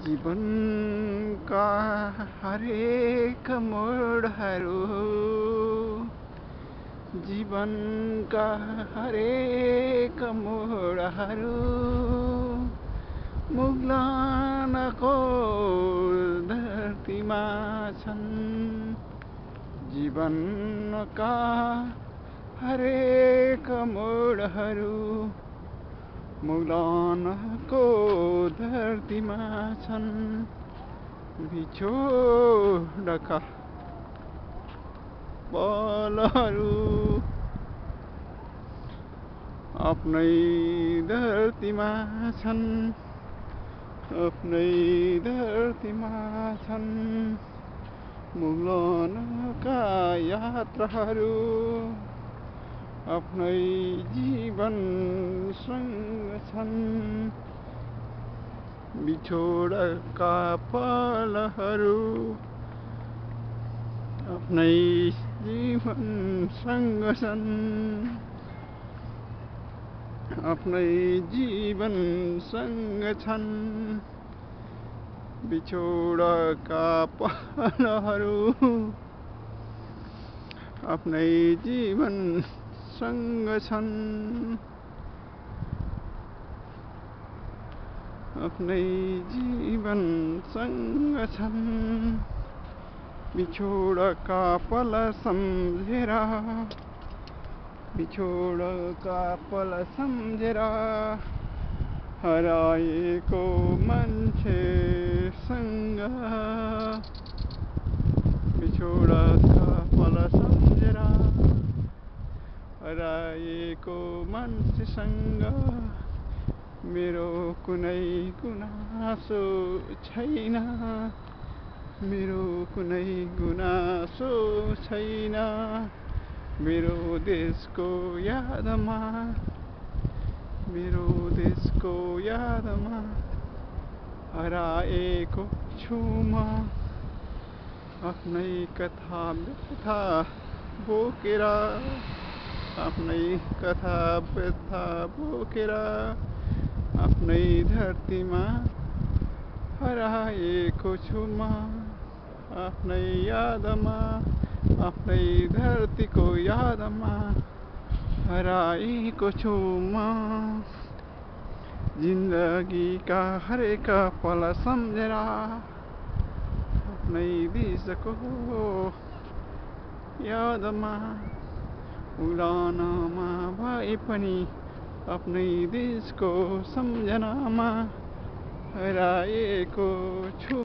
जीवनका हरेक मोडहरू जीवनका हरेक मोडहरू मुग्लानको धरतीमा छन्। जीवनका हरेक मोडहरू मुग्लानको धरतीमा छन्। बिछोडका पलहरू आफ्नै धरतीमा छन्। आफ्नै धरतीमा छन्। मुग्लानका यात्राहरू आफ्नै जीवनसँग छन्। बिछोडका पलहरू आफ्नै जीवनसँग छन्। आफ्नै जीवनसँग छन्। बिछोडका पलहरू आफ्नै जीवनसँग छन्। आफ्नै जीवनसँग छन्। बिछोडका पल सम्झेर बिछोडका पल सम्झेर हराएको मान्छेसँग बिछोडका पल सम्झेर हराएको मान्छेसँग मेरो कुनै गुनासो छैन। मेरो कुनै गुनासो छैन। मेरो देशको यादमा मेरो देशको यादमा हराएको छु म। आफ्नै कथा व्यथा बोकेर आफ्नै कथा व्यथा बोकेर आफ्नै धरतीमा हराएको छु म। आफ्नै यादमा आफ्नै धरतीको यादमा हराएको छु म। जिन्दगीका हरेक पल सम्झेर आफ्नै देशको यादमा उडानमा भए पनि आफ्नै देशको सम्झनामा हराएको छु।